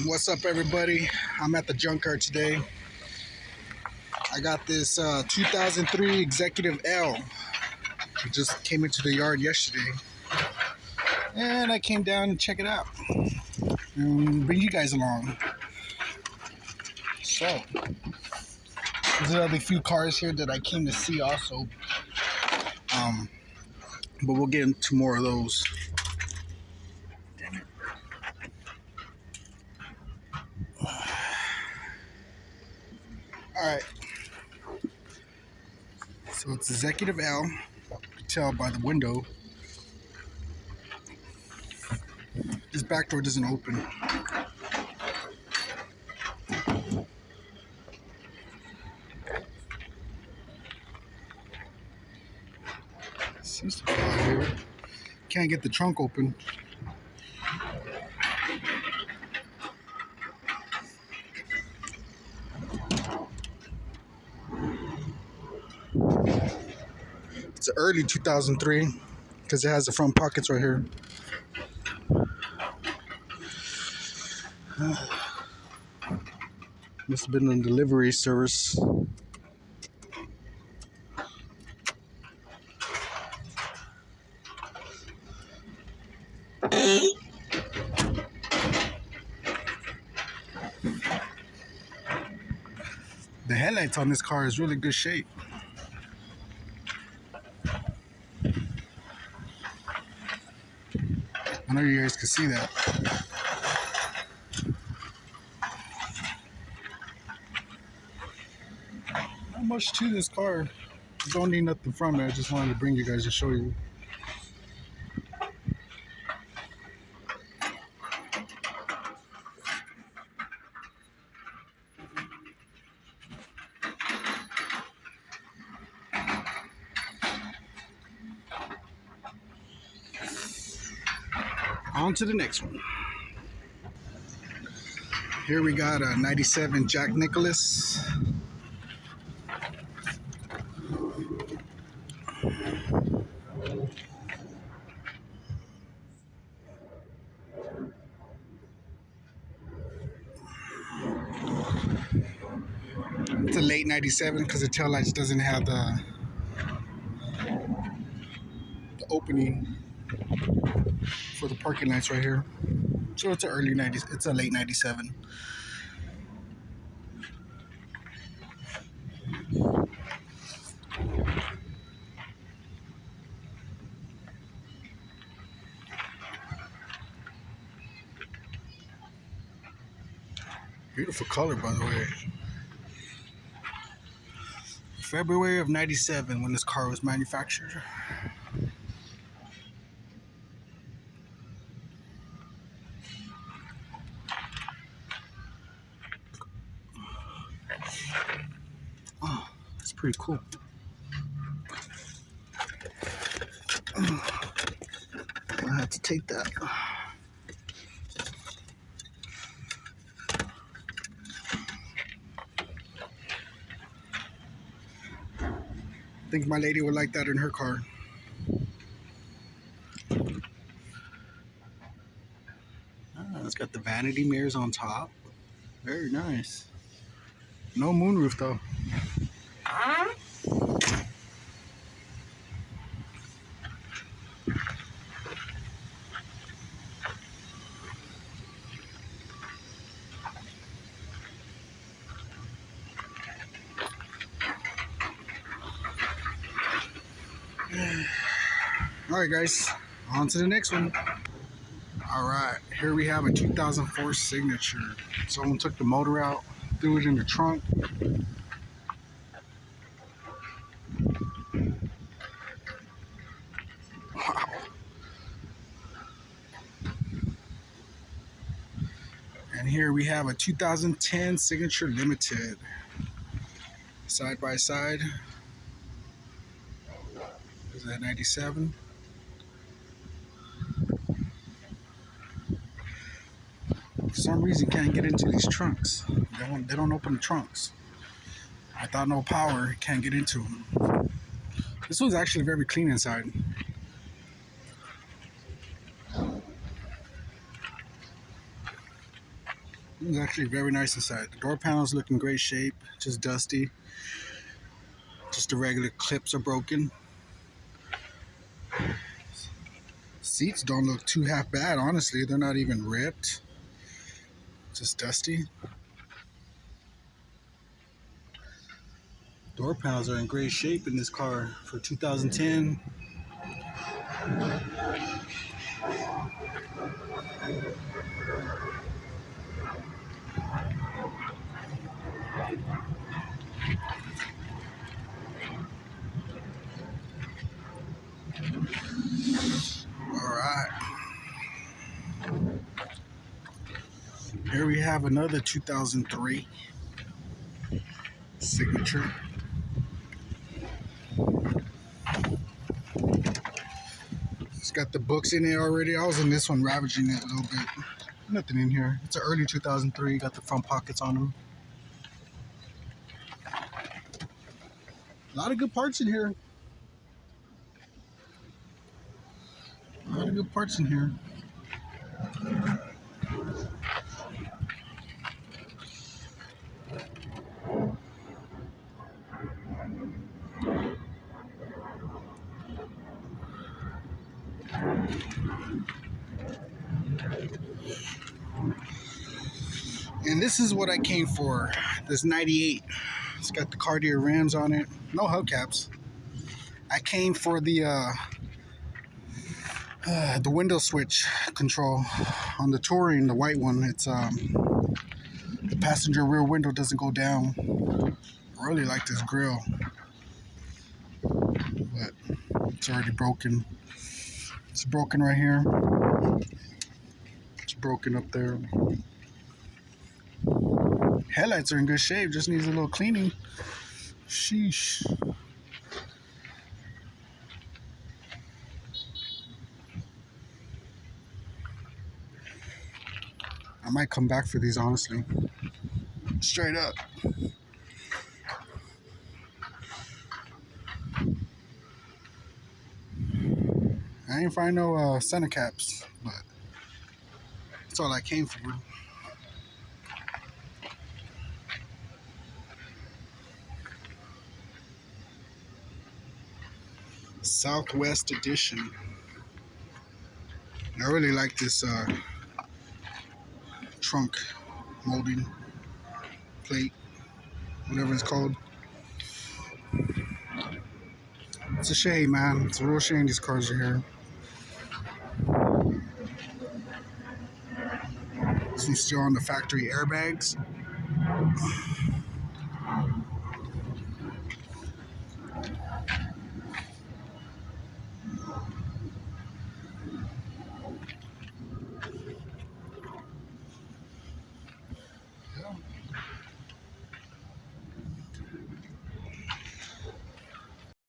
What's up, everybody? I'm at the junkyard today. I got this 2003 Executive L. It just came into the yard yesterday, and I came down to check it out and bring you guys along. So, these are the few cars here that I came to see also, but we'll get into more of those. Damn it. All right. So it's Executive L. You can tell by the window. This back door doesn't open. Seems to be out here. Can't get the trunk open. It's an early 2003 because it has the front pockets right here. Must have been a delivery service. The headlights on this car is really good shape. I know you guys can see that. Not much to this car. Don't need nothing from it. I just wanted to bring you guys to show you. On to the next one. Here we got a 97 Jack Nicklaus. It's a late 97 because the taillights doesn't have the opening for the parking lights right here. So it's an early 90s. It's a late 97. Beautiful color, by the way. February of 97 when this car was manufactured. Oh, that's pretty cool. I have to take that. I think my lady would like that in her car. It's got the vanity mirrors on top. Very nice. No moonroof though. Alright guys, on to the next one. Alright, here we have a 2004 Signature. Someone took the motor out, threw it in the trunk. Wow. And here we have a 2010 Signature Limited. Side by side. Is that 97? For some reason can't get into these trunks. They don't open the trunks. I thought no power, can't get into them. This one's actually very clean inside. It's actually very nice inside. The door panels look in great shape, just dusty. Just the regular clips are broken. Seats don't look too half bad, honestly. They're not even ripped. Just dusty. Door panels are in great shape in this car for 2010. Alright. Here we have another 2003 Signature. It's got the books in it already. I was in this one ravaging it a little bit. Nothing in here. It's an early 2003. Got the front pockets on them. A lot of good parts in here. A lot of good parts in here. And this is what I came for. This 98. It's got the Cartier rims on it. No hubcaps. I came for the window switch control on the Touring, the white one. It's the passenger rear window doesn't go down. I really like this grill, but it's already broken. It's broken right here. It's broken up there. Headlights are in good shape, just needs a little cleaning. Sheesh. I might come back for these, honestly. Straight up. I ain't find no center caps, but that's all I came for. Southwest Edition. I really like this trunk molding plate, whatever it's called. It's a shame, man. It's a real shame these cars are here. This one's still on the factory airbags.